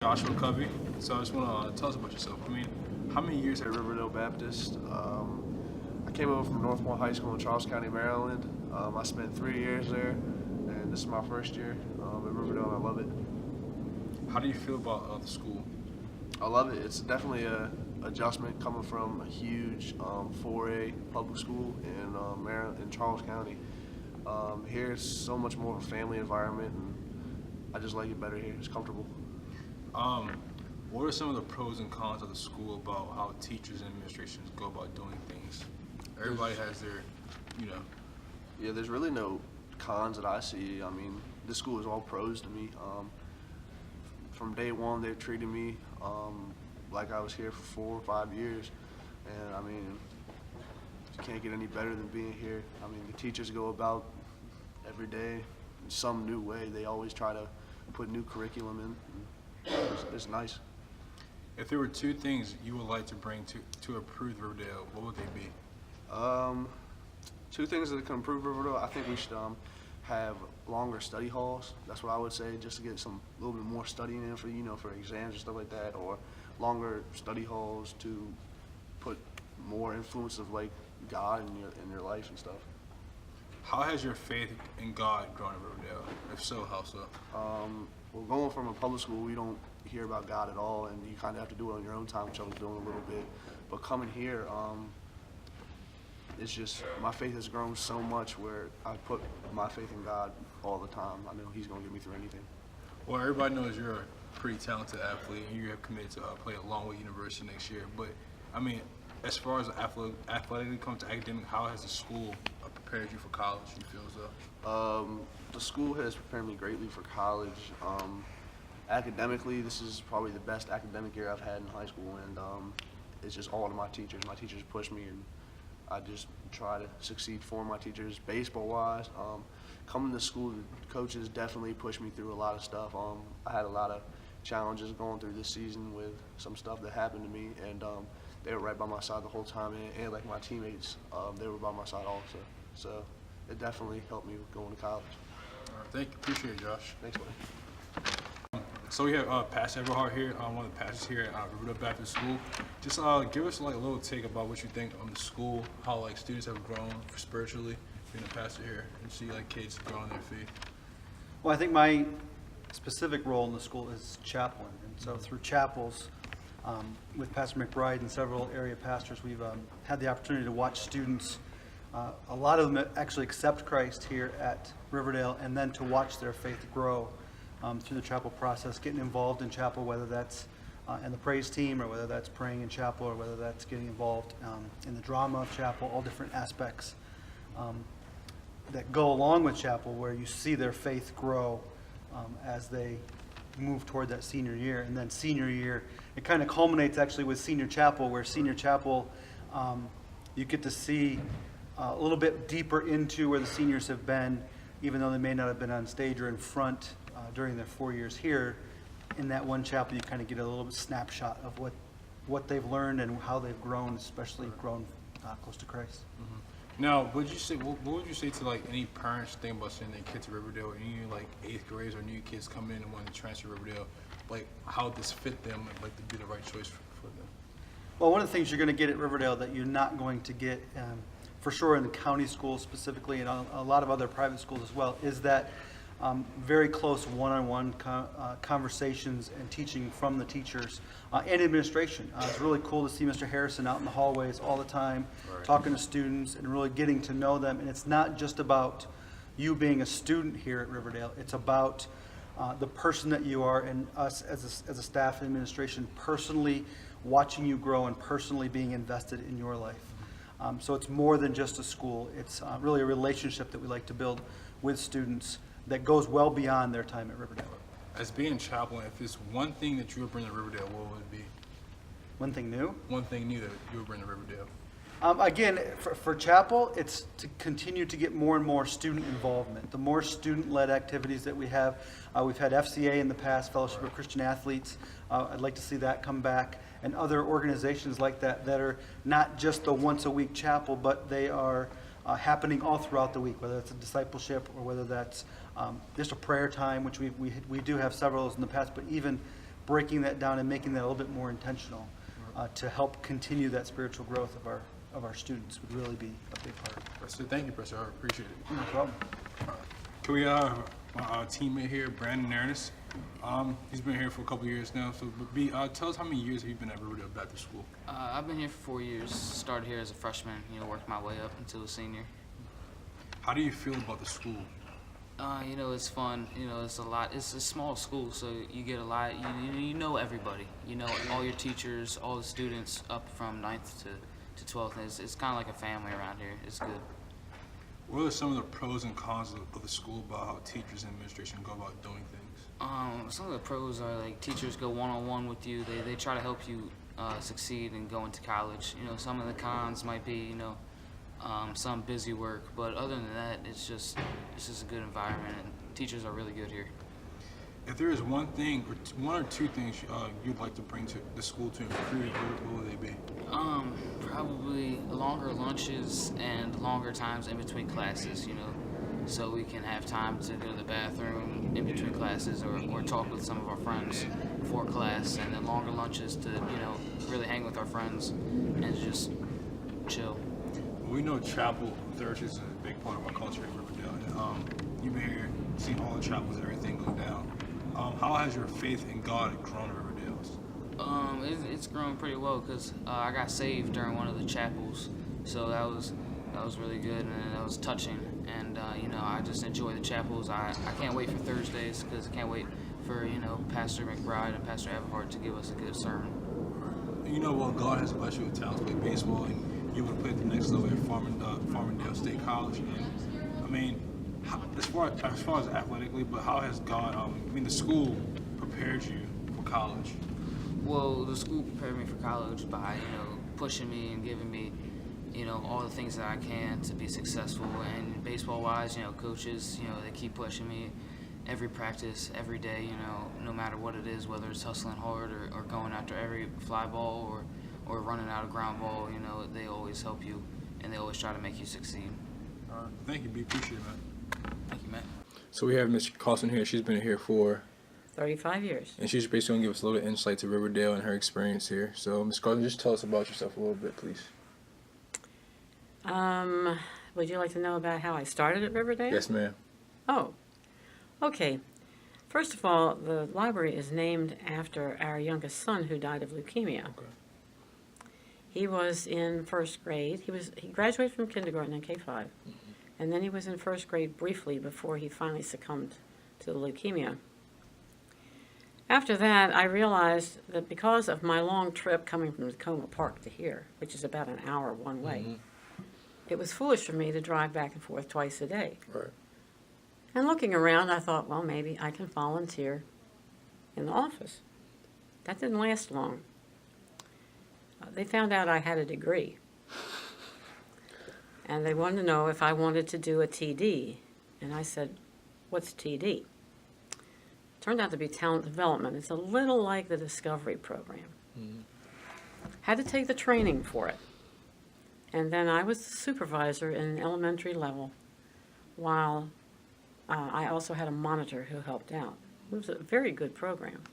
Joshua Covey. So I just want to tell us about yourself. I mean, how many years At have Riverdale Baptist. I came over from Northmore High School in Charles County, Maryland. I spent 3 years there, and this is my first year at Riverdale, and I love it. how do you feel about the school? I love it. It's definitely a adjustment coming from a huge 4A public school in Maryland, in Charles County. Here it's so much more of a family environment, and I just like it better here. It's comfortable. Um, what are some of the pros and cons of the school about how teachers and administrations go about doing things? Everybody has their, you know. Yeah, there's really no cons that I see. I mean, this school is all pros to me. From day one, they've treated me like I was here for 4 or 5 years, and I mean, you can't get any better than being here. I mean, the teachers go about every day in some new way. They always try to put new curriculum in. It's nice. If there were two things you would like to bring to improve Riverdale, what would they be? Um, Two things that can improve Riverdale. I think we should have longer study halls. That's what I would say, just to get some a little bit more studying in for for exams and stuff like that, or longer study halls to put more influence of like God in your life and stuff. How has your faith in God grown in Riverdale? If so, how so? Well, going from a public school, we don't hear about God at all, and you kind of have to do it on your own time, which I was doing a little bit. But coming here, it's just my faith has grown so much where I put my faith in God all the time. I know He's going to get me through anything. Well, everybody knows you're a pretty talented athlete, and you have committed to play at Longwood University next year. But I mean, as far as athletically comes to academic, how has the school prepared you for college? You feel as though? The school has prepared me greatly for college. Academically, this is probably the best academic year I've had in high school, and it's just all to my teachers. My teachers push me, and I just try to succeed for my teachers. Baseball-wise, coming to school, the coaches definitely pushed me through a lot of stuff. I had a lot of challenges going through this season with some stuff that happened to me, and they were right by my side the whole time, and like my teammates, they were by my side also. So it definitely helped me going to college. All right, thank you. Appreciate it, Josh. Thanks, buddy. So we have Pastor Everhart here, one of the pastors here at Riverdale Baptist School. Just give us like a little take about what you think on the school, how like students have grown spiritually, being a pastor here, and see like kids growing their faith. Well, I think my specific role in the school is chaplain, and so through chapels, with Pastor McBride and several area pastors, we've had the opportunity to watch students. A lot of them actually accept Christ here at Riverdale, and then to watch their faith grow through the chapel process, getting involved in chapel, whether that's in the praise team, or whether that's praying in chapel, or whether that's getting involved in the drama of chapel, all different aspects that go along with chapel, where you see their faith grow as they move toward that senior year. And then senior year, it kind of culminates actually with senior chapel, where senior chapel, you get to see a little bit deeper into where the seniors have been, even though they may not have been on stage or in front during their 4 years here. In that one chapel, you kind of get a little bit snapshot of what they've learned and how they've grown, especially grown close to Christ. Mm-hmm. Now, what would you say to like any parents thinking about sending their kids to Riverdale, any like 8th graders or new kids come in and want to transfer to Riverdale, like how this fit them and like to be the right choice for them? Well, one of the things you're going to get at Riverdale that you're not going to get for sure in the county schools specifically, and a lot of other private schools as well, is that very close one-on-one conversations and teaching from the teachers and administration. It's really cool to see Mr. Harrison out in the hallways all the time, right, talking to students and really getting to know them. And it's not just about you being a student here at Riverdale. It's about the person that you are, and us as a staff and administration personally watching you grow and personally being invested in your life. So it's more than just a school. It's really a relationship that we like to build with students that goes well beyond their time at Riverdale. As being chaplain, if there's one thing that you would bring to Riverdale, what would it be? One thing new? One thing new that you would bring to Riverdale. Again, for chapel, it's to continue to get more and more student involvement. The more student-led activities that we have, we've had FCA in the past, Fellowship of Christian Athletes. I'd like to see that come back, and other organizations like that that are not just the once-a-week chapel, but they are happening all throughout the week, whether it's a discipleship or whether that's just a prayer time, which we do have several of those in the past, but even breaking that down and making that a little bit more intentional to help continue that spiritual growth of our students would really be a big part. So thank you, Professor. I appreciate it. No problem. Can we my teammate here, Brandon Ernest? He's been here for a couple years now. So, B, tell us how many years have you been at Riverdale Baptist School? I've been here for 4 years. Started here as a freshman, worked my way up until a senior. How do you feel about the school? It's fun. It's a lot. It's a small school, so you get a lot. You know everybody. You know all your teachers, all the students up from 9th to 12th. It's kind of like a family around here. It's good. What are some of the pros and cons of the school about how teachers and administration go about doing things? Some of the pros are like teachers go one-on-one with you. They try to help you succeed and go into college. Some of the cons might be some busy work, but other than that, it's just a good environment, and teachers are really good here. If there is one thing or one or two things you'd like to bring to the school to improve, what would they be? Probably longer lunches and longer times in between classes, so we can have time to go to the bathroom in between classes or talk with some of our friends before class, and then longer lunches to, really hang with our friends and just chill. We know chapel Thursdays is a big part of our culture in Riverdale. And, you've been here, seen all the chapels and everything go down. How has your faith in God grown at Riverdale? It's grown pretty well because I got saved during one of the chapels, so that was really good and that was touching. And I just enjoy the chapels. I can't wait for Thursdays because I can't wait for Pastor McBride and Pastor Everhart to give us a good sermon. God has blessed you with talents to play baseball, and you would play at the next level at Farmingdale State College. And, as far as athletically, but how has God, the school prepared you for college? Well, the school prepared me for college by, pushing me and giving me, all the things that I can to be successful. And baseball-wise, coaches, they keep pushing me every practice, every day, no matter what it is, whether it's hustling hard or going after every fly ball or running out of ground ball, they always help you and they always try to make you succeed. Thank you, B. Appreciate it, man. Thank you, Matt. So we have Ms. Carlson here. She's been here for 35 years. And she's basically going to give us a little insight to Riverdale and her experience here. So, Ms. Carlson, just tell us about yourself a little bit, please. Would you like to know about how I started at Riverdale? Yes, ma'am. Oh, okay. First of all, the library is named after our youngest son who died of leukemia. Okay. He was in first grade. He graduated from kindergarten in K-5. And then he was in first grade briefly before he finally succumbed to the leukemia. After that, I realized that because of my long trip coming from Tacoma Park to here, which is about an hour one way, it was foolish for me to drive back and forth twice a day. Right. And looking around, I thought, well, maybe I can volunteer in the office. That didn't last long. They found out I had a degree. And they wanted to know if I wanted to do a TD. And I said, what's TD? Turned out to be talent development. It's a little like the Discovery program. Had to take the training for it. And then I was the supervisor in an elementary level while I also had a monitor who helped out. It was a very good program.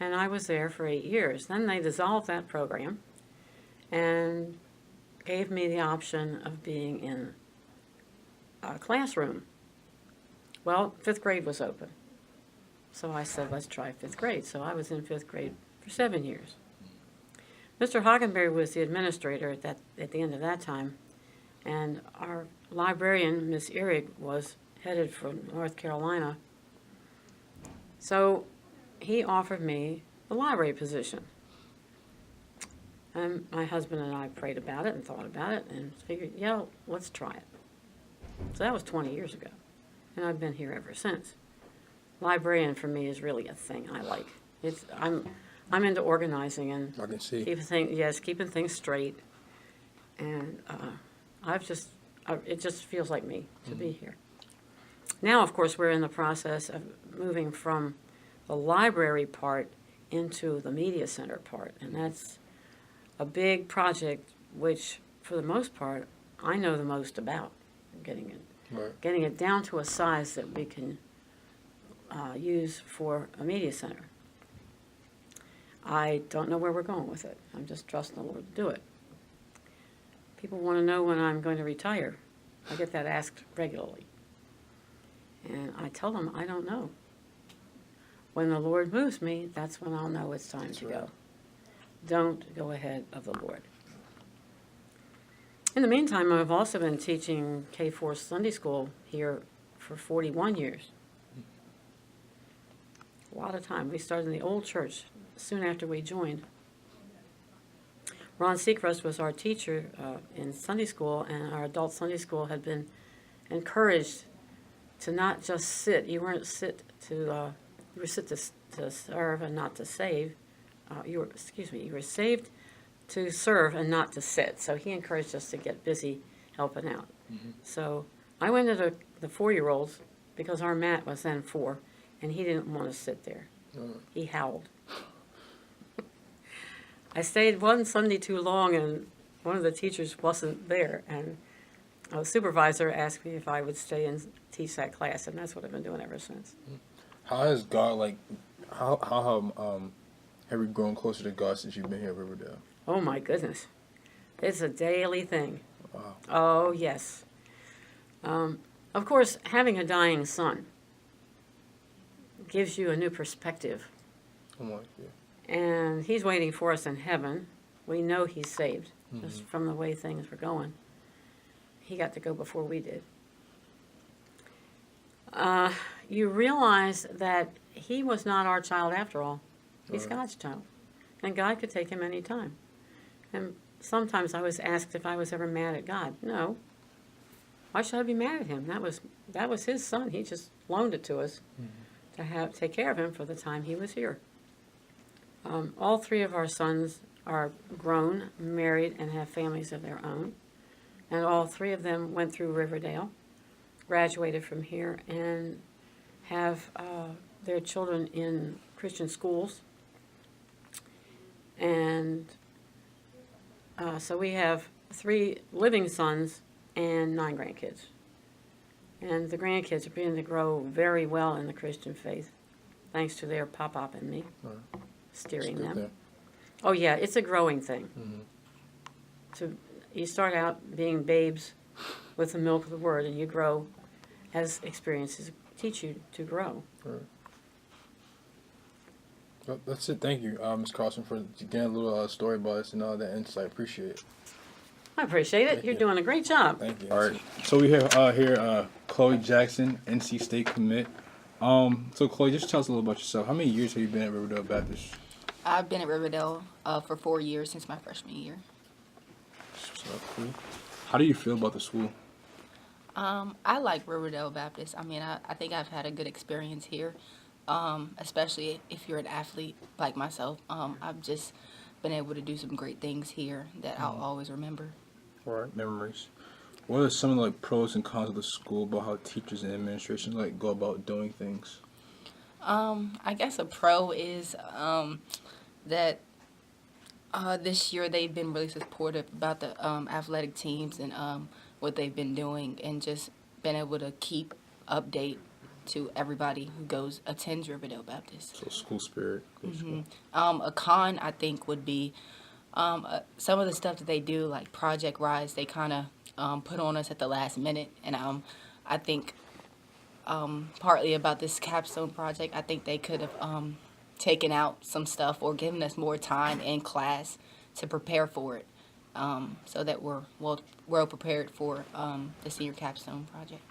And I was there for 8 years. Then they dissolved that program and gave me the option of being in a classroom. Well, 5th grade was open. So I said, let's try 5th grade. So I was in 5th grade for 7 years. Mr. Hockenberry was the administrator at the end of that time, and our librarian, Miss Ehrig, was headed for North Carolina. So he offered me the library position. And my husband and I prayed about it and thought about it and figured, yeah, let's try it. So that was 20 years ago, and I've been here ever since. Librarian for me is really a thing I like. I'm into organizing and I can see. keeping things straight, and it just feels like me to be here. Now, of course, we're in the process of moving from the library part into the media center part, and that's a big project which, for the most part, I know the most about, getting it down to a size that we can use for a media center. I don't know where we're going with it. I'm just trusting the Lord to do it. People want to know when I'm going to retire. I get that asked regularly. And I tell them I don't know. When the Lord moves me, that's when I'll know it's time to go. Don't go ahead of the Lord. In the meantime, I've also been teaching K-4 Sunday school here for 41 years. A lot of time. We started in the old church soon after we joined. Ron Seacrest was our teacher in Sunday school, and our adult Sunday school had been encouraged to not just sit. You weren't sit to you were sit to serve and not to save. You were saved to serve and not to sit. So he encouraged us to get busy helping out. Mm-hmm. So I went to the 4-year-olds because our Matt was then 4, and he didn't want to sit there. He howled. I stayed one Sunday too long, and one of the teachers wasn't there, and a supervisor asked me if I would stay and teach that class, and that's what I've been doing ever since. How has God, how have you grown closer to God since you've been here at Riverdale? Oh, my goodness. It's a daily thing. Wow. Oh, yes. Of course, having a dying son gives you a new perspective. I'm like, yeah. And he's waiting for us in heaven. We know he's saved, just from the way things were going. He got to go before we did. You realize that he was not our child after all. He's God's child. And God could take him any time. And sometimes I was asked if I was ever mad at God. No. Why should I be mad at him? That was his son. He just loaned it to us to take care of him for the time he was here. All 3 of our sons are grown, married, and have families of their own. And all 3 of them went through Riverdale, graduated from here, and have their children in Christian schools. And so we have 3 living sons and 9 grandkids. And the grandkids are beginning to grow very well in the Christian faith, thanks to their pop-up and me steering them. Thing. Oh, yeah, it's a growing thing. Mm-hmm. So you start out being babes with the milk of the Word, and you grow as experiences teach you to grow. Right. Well, that's it. Thank you, Ms. Carlson, for getting a little story about us and all that insight. Appreciate it. I appreciate it. Thank You're you. doing a great job. Thank you. All right. So we have here Chloe Jackson, NC State commit. So Chloe, just tell us a little about yourself. How many years have you been at Riverdale Baptist? I've been at Riverdale for 4 years since my freshman year. So cool. How do you feel about the school? I like Riverdale Baptist. I mean, I think I've had a good experience here, especially if you're an athlete like myself. I've just been able to do some great things here that I'll always remember. All right. Memories. What are some of the pros and cons of the school about how teachers and administration go about doing things? I guess a pro is that this year they've been really supportive about the athletic teams and what they've been doing, and just been able to keep update to everybody who attends Riverdale Baptist. So school spirit. Basically. A con, I think, would be some of the stuff that they do, like Project Rise. They kind of put on us at the last minute, and I think partly about this Capstone project, I think they could have taken out some stuff or given us more time in class to prepare for it, so that we're well prepared for the senior Capstone project.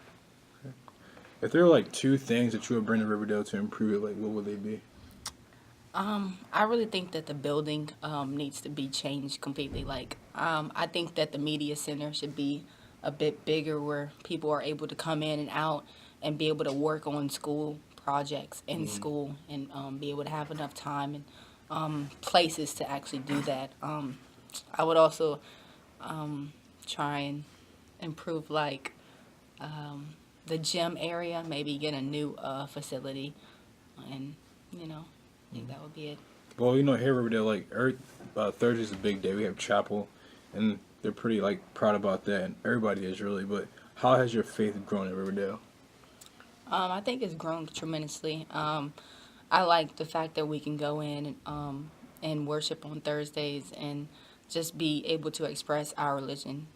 If there were 2 things that you would bring to Riverdale to improve it, what would they be? I really think that the building needs to be changed completely. I think that the media center should be a bit bigger, where people are able to come in and out and be able to work on school projects in school, and be able to have enough time and places to actually do that. I would also try and improve the gym area, maybe get a new facility, and I think that would be it. Well, here at Riverdale, Thursday is a big day. We have chapel, and they're pretty proud about that, and everybody is really. But how has your faith grown at Riverdale? I think it's grown tremendously. I like the fact that we can go in and worship on Thursdays and just be able to express our religion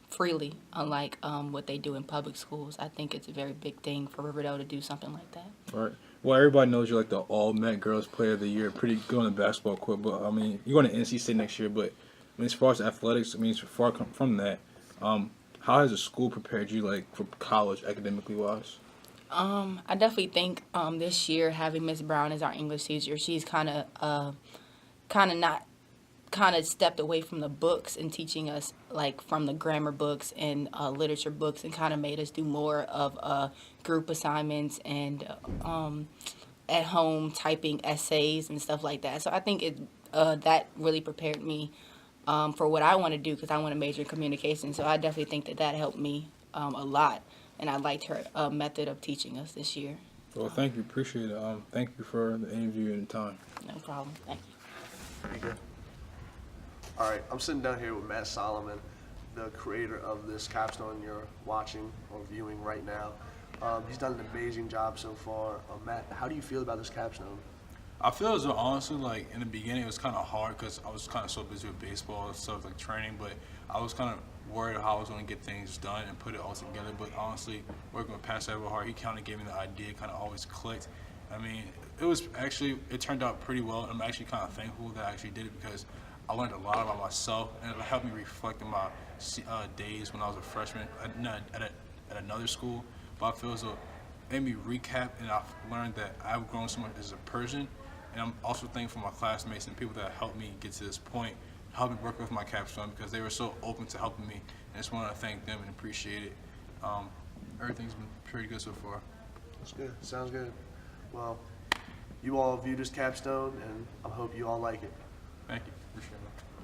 freely, unlike what they do in public schools. I think it's a very big thing for Riverdale to do something like that. All right. Well, everybody knows you're like the All-Met Girls Player of the Year, pretty good on the basketball court. But I mean, you're going to NC State next year. But I mean, as far as athletics, I mean, it's far from that. How has the school prepared you like for college, academically wise? I definitely think this year having Miss Brown as our English teacher, she's kind of stepped away from the books and teaching us like from the grammar books and literature books, and kind of made us do more of group assignments and at home typing essays and stuff like that. So I think that really prepared me for what I want to do, because I want to major in communication. So I definitely think that helped me a lot, and I liked her method of teaching us this year. Well, thank you. Appreciate it. Thank you for the interview and the time. No problem. Thank you. All right, I'm sitting down here with Matt Soloman, the creator of this capstone you're watching or viewing right now. He's done an amazing job so far. Matt, how do you feel about this capstone? I feel as though, honestly, like in the beginning, it was kind of hard because I was kind of so busy with baseball and stuff, like training. But I was kind of worried how I was going to get things done and put it all together. But honestly, working with Pastor Everhart, he kind of gave me the idea, kind of always clicked. I mean, it turned out pretty well. I'm actually kind of thankful that I actually did it, because I learned a lot about myself, and it helped me reflect on my days when I was a freshman at another school. But I feel as though it made me recap, and I've learned that I've grown so much as a person. And I'm also thankful for my classmates and people that helped me get to this point, helped me work with my capstone, because they were so open to helping me. And I just want to thank them and appreciate it. Everything's been pretty good so far. That's good. Sounds good. Well, you all view this capstone, and I hope you all like it. Thank you. Appreciate it.